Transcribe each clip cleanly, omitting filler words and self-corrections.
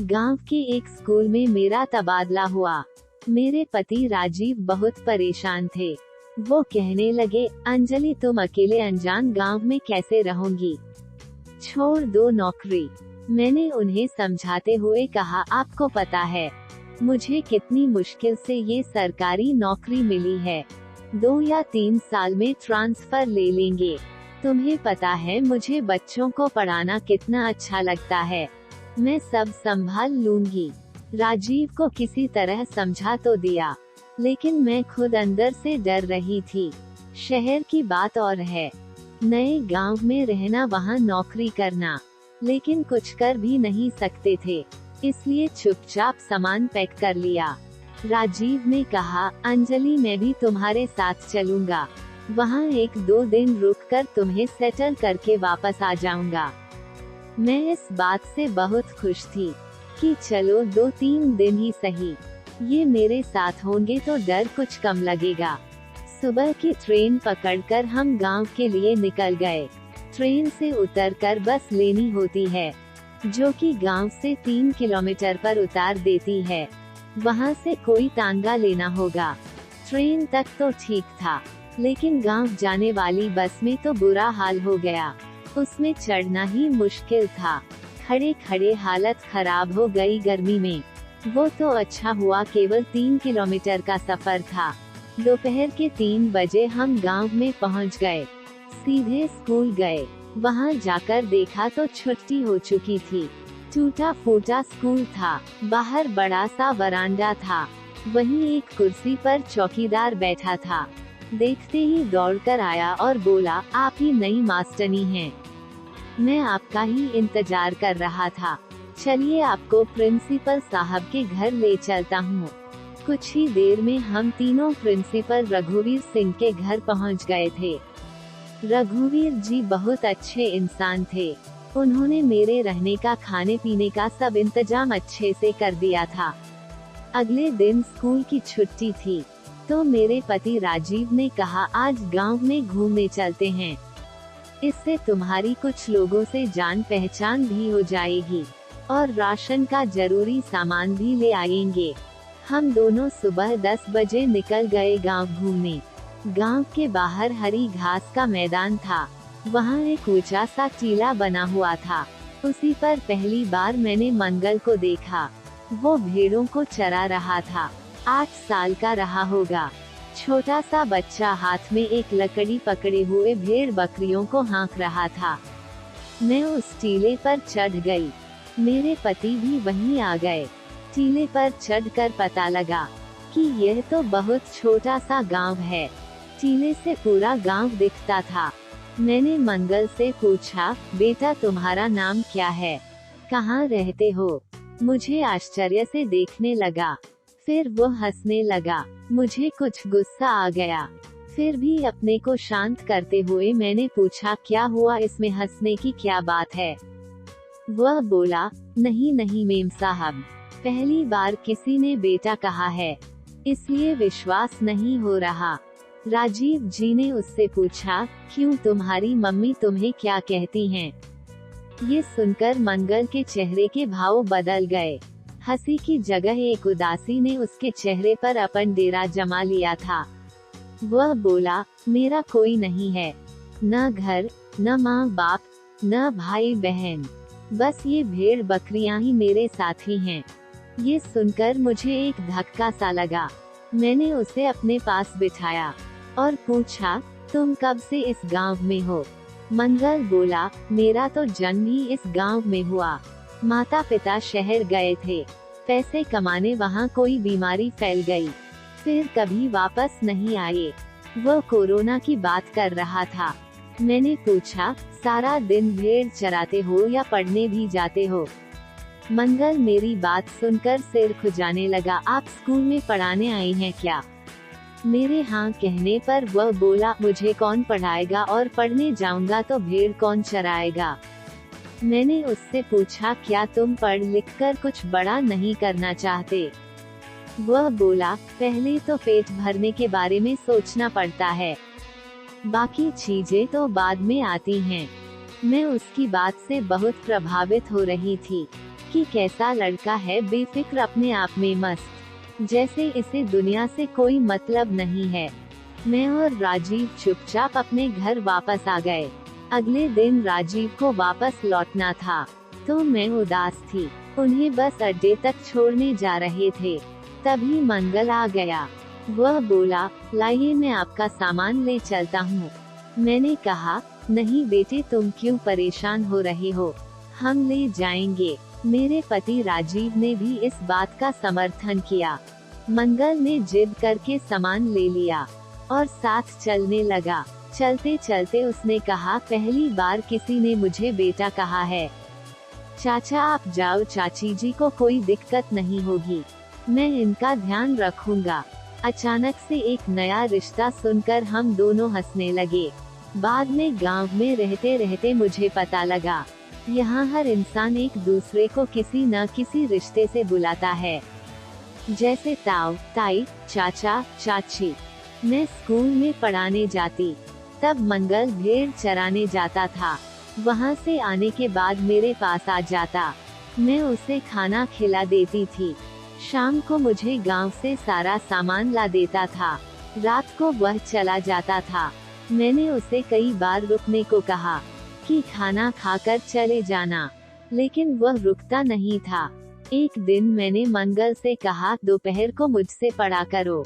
गांव के एक स्कूल में मेरा तबादला हुआ। मेरे पति राजीव बहुत परेशान थे। वो कहने लगे, अंजलि तुम अकेले अनजान गांव में कैसे रहोगी? छोड़ दो नौकरी। मैंने उन्हें समझाते हुए कहा, आपको पता है मुझे कितनी मुश्किल से ये सरकारी नौकरी मिली है। 2 या 3 साल में ट्रांसफर ले लेंगे। तुम्हें पता है मुझे बच्चों को पढ़ाना कितना अच्छा लगता है। मैं सब संभाल लूंगी। राजीव को किसी तरह समझा तो दिया, लेकिन मैं खुद अंदर से डर रही थी। शहर की बात और है, नए गांव में रहना, वहां नौकरी करना, लेकिन कुछ कर भी नहीं सकते थे, इसलिए चुपचाप सामान पैक कर लिया। राजीव ने कहा, अंजलि मैं भी तुम्हारे साथ चलूंगा, वहां 1-2 दिन रुककर तुम्हें सेटल करके वापस आ जाऊंगा। मैं इस बात से बहुत खुश थी कि चलो 2-3 दिन ही सही, ये मेरे साथ होंगे तो डर कुछ कम लगेगा। सुबह की ट्रेन पकड़कर हम गांव के लिए निकल गए। ट्रेन से उतरकर बस लेनी होती है, जो कि गांव से 3 किलोमीटर पर उतार देती है। वहां से कोई तांगा लेना होगा। ट्रेन तक तो ठीक था, लेकिन गांव जाने वाली बस में तो बुरा हाल हो गया। उसमें चढ़ना ही मुश्किल था। खड़े खड़े हालत खराब हो गई गर्मी में। वो तो अच्छा हुआ केवल 3 किलोमीटर का सफर था। दोपहर के 3 बजे हम गांव में पहुंच गए। सीधे स्कूल गए। वहां जाकर देखा तो छुट्टी हो चुकी थी। टूटा फूटा स्कूल था। बाहर बड़ा सा वरांडा था, वहीं एक कुर्सी पर चौकीदार बैठा था। देखते ही दौड़कर आया और बोला, आप ही नई मास्टरनी हैं। मैं आपका ही इंतजार कर रहा था। चलिए आपको प्रिंसिपल साहब के घर ले चलता हूँ। कुछ ही देर में हम तीनों प्रिंसिपल रघुवीर सिंह के घर पहुँच गए थे। रघुवीर जी बहुत अच्छे इंसान थे। उन्होंने मेरे रहने का, खाने पीने का सब इंतजाम अच्छे से कर दिया था। अगले दिन स्कूल की छुट्टी थी, तो मेरे पति राजीव ने कहा, आज गांव में घूमने चलते हैं। इससे तुम्हारी कुछ लोगों से जान पहचान भी हो जाएगी और राशन का जरूरी सामान भी ले आएंगे। हम दोनों सुबह 10 बजे निकल गए गांव घूमने। गांव के बाहर हरी घास का मैदान था। वहां एक ऊंचा सा टीला बना हुआ था। उसी पर पहली बार मैंने मंगल को देखा। वो भेड़ों को चरा रहा था। 8 साल का रहा होगा। छोटा सा बच्चा हाथ में एक लकड़ी पकड़े हुए भेड़ बकरियों को हाँक रहा था। मैं उस टीले पर चढ़ गई। मेरे पति भी वहीं आ गए। टीले पर चढ़कर पता लगा कि यह तो बहुत छोटा सा गांव है। टीले से पूरा गांव दिखता था। मैंने मंगल से पूछा, बेटा तुम्हारा नाम क्या है? कहाँ रहते हो? मुझे आश्चर्य से देखने लगा। फिर वो हंसने लगा। मुझे कुछ गुस्सा आ गया। फिर भी अपने को शांत करते हुए मैंने पूछा, क्या हुआ, इसमें हंसने की क्या बात है? वह बोला, नहीं नहीं मेम साहब, पहली बार किसी ने बेटा कहा है, इसलिए विश्वास नहीं हो रहा। राजीव जी ने उससे पूछा, क्यों, तुम्हारी मम्मी तुम्हें क्या कहती हैं? ये सुनकर मंगल के चेहरे के भाव बदल गए। हंसी की जगह एक उदासी ने उसके चेहरे पर अपन डेरा जमा लिया था। वह बोला, मेरा कोई नहीं है, न घर, न माँ बाप, न भाई बहन, बस ये भेड़ बकरियां ही मेरे साथी हैं। ये सुनकर मुझे एक धक्का सा लगा। मैंने उसे अपने पास बिठाया और पूछा, तुम कब से इस गांव में हो? मंगल बोला, मेरा तो जन्म ही इस गांव में हुआ। माता पिता शहर गए थे पैसे कमाने, वहाँ कोई बीमारी फैल गई, फिर कभी वापस नहीं आए। वो कोरोना की बात कर रहा था। मैंने पूछा, सारा दिन भेड़ चराते हो या पढ़ने भी जाते हो? मंगल मेरी बात सुनकर सिर खुजाने लगा। आप स्कूल में पढ़ाने आई हैं क्या? मेरे हाँ कहने पर वह बोला, मुझे कौन पढ़ाएगा और पढ़ने जाऊंगा तो भेड़ कौन चराएगा? मैंने उससे पूछा, क्या तुम पढ़ लिख कर कुछ बड़ा नहीं करना चाहते? वह बोला, पहले तो पेट भरने के बारे में सोचना पड़ता है, बाकी चीजें तो बाद में आती हैं। मैं उसकी बात से बहुत प्रभावित हो रही थी। कि कैसा लड़का है, बेफिक्र, अपने आप में मस्त, जैसे इसे दुनिया से कोई मतलब नहीं है। मैं और राजीव चुपचाप अपने घर वापस आ गए। अगले दिन राजीव को वापस लौटना था, तो मैं उदास थी। उन्हें बस अड्डे तक छोड़ने जा रहे थे, तभी मंगल आ गया। वह बोला, लाइए मैं आपका सामान ले चलता हूँ। मैंने कहा, नहीं बेटे, तुम क्यों परेशान हो रहे हो, हम ले जाएंगे। मेरे पति राजीव ने भी इस बात का समर्थन किया। मंगल ने जिद करके सामान ले लिया और साथ चलने लगा। चलते चलते उसने कहा, पहली बार किसी ने मुझे बेटा कहा है। चाचा आप जाओ, चाची जी को कोई दिक्कत नहीं होगी, मैं इनका ध्यान रखूंगा। अचानक से एक नया रिश्ता सुनकर हम दोनों हंसने लगे। बाद में गांव में रहते रहते मुझे पता लगा, यहाँ हर इंसान एक दूसरे को किसी न किसी रिश्ते से बुलाता है, जैसे ताऊ, ताई, चाचा, चाची। मैं स्कूल में पढ़ाने जाती, तब मंगल भेड़ चराने जाता था। वहाँ से आने के बाद मेरे पास आ जाता, मैं उसे खाना खिला देती थी। शाम को मुझे गांव से सारा सामान ला देता था। रात को वह चला जाता था। मैंने उसे कई बार रुकने को कहा कि खाना खाकर चले जाना, लेकिन वह रुकता नहीं था। एक दिन मैंने मंगल से कहा, दोपहर को मुझसे पढ़ा करो,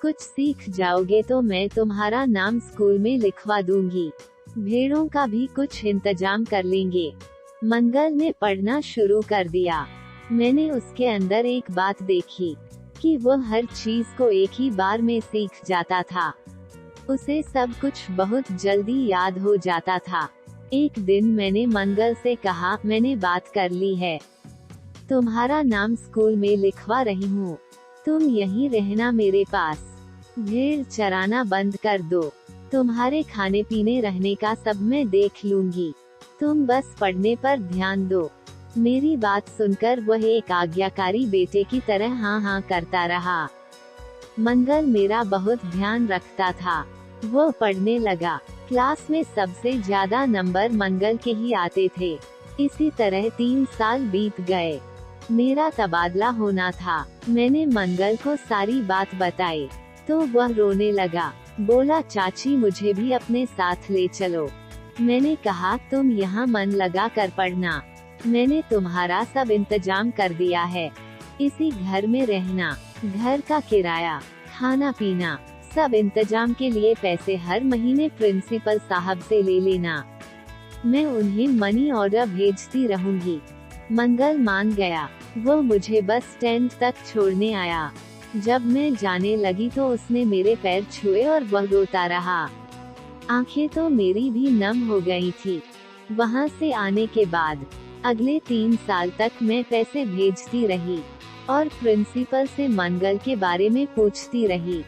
कुछ सीख जाओगे तो मैं तुम्हारा नाम स्कूल में लिखवा दूंगी, भेड़ों का भी कुछ इंतजाम कर लेंगे। मंगल ने पढ़ना शुरू कर दिया। मैंने उसके अंदर एक बात देखी कि वह हर चीज को एक ही बार में सीख जाता था। उसे सब कुछ बहुत जल्दी याद हो जाता था। एक दिन मैंने मंगल से कहा, मैंने बात कर ली है, तुम्हारा नाम स्कूल में लिखवा रही हूँ, तुम यहीं रहना मेरे पास, भेड़ चराना बंद कर दो, तुम्हारे खाने पीने रहने का सब मैं देख लूंगी, तुम बस पढ़ने पर ध्यान दो। मेरी बात सुनकर वह एक आज्ञाकारी बेटे की तरह हाँ हाँ करता रहा। मंगल मेरा बहुत ध्यान रखता था। वह पढ़ने लगा। क्लास में सबसे ज्यादा नंबर मंगल के ही आते थे। इसी तरह 3 साल बीत गए। मेरा तबादला होना था। मैंने मंगल को सारी बात बताई, तो वह रोने लगा। बोला, चाची मुझे भी अपने साथ ले चलो। मैंने कहा, तुम यहाँ मन लगा कर पढ़ना, मैंने तुम्हारा सब इंतजाम कर दिया है। इसी घर में रहना, घर का किराया, खाना पीना, सब इंतजाम के लिए पैसे हर महीने प्रिंसिपल साहब से ले लेना, मैं उन्हें मनी ऑर्डर भेजती रहूंगी। मंगल मान गया। वो मुझे बस स्टैंड तक छोड़ने आया। जब मैं जाने लगी तो उसने मेरे पैर छुए और वह रोता रहा। आंखें तो मेरी भी नम हो गई थी। वहाँ से आने के बाद अगले 3 साल तक मैं पैसे भेजती रही और प्रिंसिपल से मंगल के बारे में पूछती रही।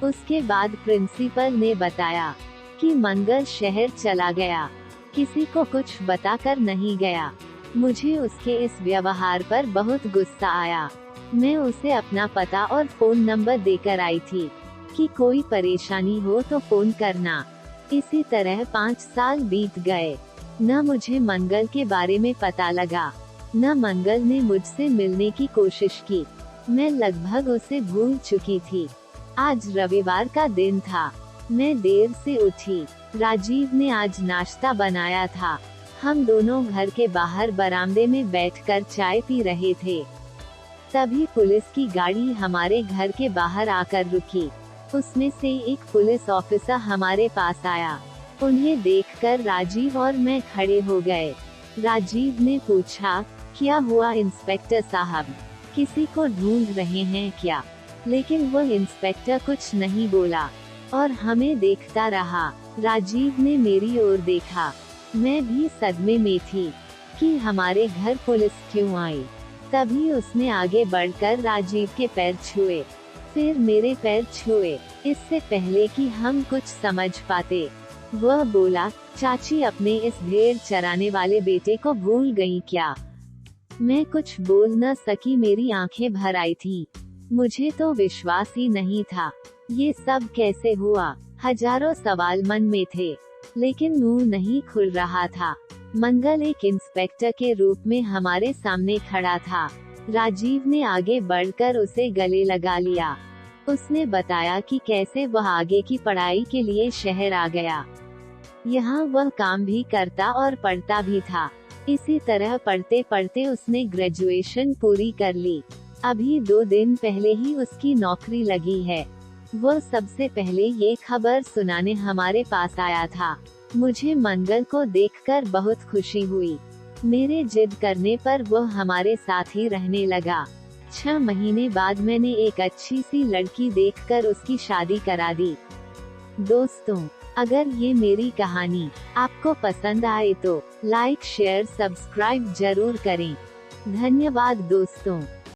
उसके बाद प्रिंसिपल ने बताया कि मंगल शहर चला गया, किसी को कुछ बताकर नहीं गया। मुझे उसके इस व्यवहार पर बहुत गुस्सा आया। मैं उसे अपना पता और फोन नंबर देकर आई थी कि कोई परेशानी हो तो फोन करना। इसी तरह 5 साल बीत गए। न मुझे मंगल के बारे में पता लगा, न मंगल ने मुझसे मिलने की कोशिश की। मैं लगभग उसे भूल चुकी थी। आज रविवार का दिन था। मैं देर से उठी। राजीव ने आज नाश्ता बनाया था। हम दोनों घर के बाहर बरामदे में बैठकर चाय पी रहे थे। तभी पुलिस की गाड़ी हमारे घर के बाहर आकर रुकी। उसमें से एक पुलिस ऑफिसर हमारे पास आया। उन्हें देखकर राजीव और मैं खड़े हो गए। राजीव ने पूछा, क्या हुआ इंस्पेक्टर साहब, किसी को ढूंढ रहे हैं क्या? लेकिन वह इंस्पेक्टर कुछ नहीं बोला और हमें देखता रहा। राजीव ने मेरी ओर देखा। मैं भी सदमे में थी कि हमारे घर पुलिस क्यों आई। तभी उसने आगे बढ़कर राजीव के पैर छुए, फिर मेरे पैर छुए, इससे पहले कि हम कुछ समझ पाते। वह बोला, चाची अपने इस भेड़ चराने वाले बेटे को भूल गई क्या? मैं कुछ बोल न सकी, मेरी आंखें भर आई थी। मुझे तो विश्वास ही नहीं था। ये सब कैसे हुआ? हजारों सवाल मन में थे, लेकिन मुंह नहीं खुल रहा था। मंगल एक इंस्पेक्टर के रूप में हमारे सामने खड़ा था। राजीव ने आगे बढ़कर उसे गले लगा लिया। उसने बताया कि कैसे वह आगे की पढ़ाई के लिए शहर आ गया। यहाँ वह काम भी करता और पढ़ता भी था। इसी तरह पढ़ते पढ़ते उसने ग्रेजुएशन पूरी कर ली। अभी 2 दिन पहले ही उसकी नौकरी लगी है। वह सबसे पहले ये खबर सुनाने हमारे पास आया था। मुझे मंगल को देखकर बहुत खुशी हुई। मेरे जिद करने पर वह हमारे साथ ही रहने लगा। 6 महीने बाद मैंने एक अच्छी सी लड़की देखकर उसकी शादी करा दी। दोस्तों, अगर ये मेरी कहानी आपको पसंद आए तो लाइक शेयर सब्सक्राइब जरूर करें। धन्यवाद दोस्तों।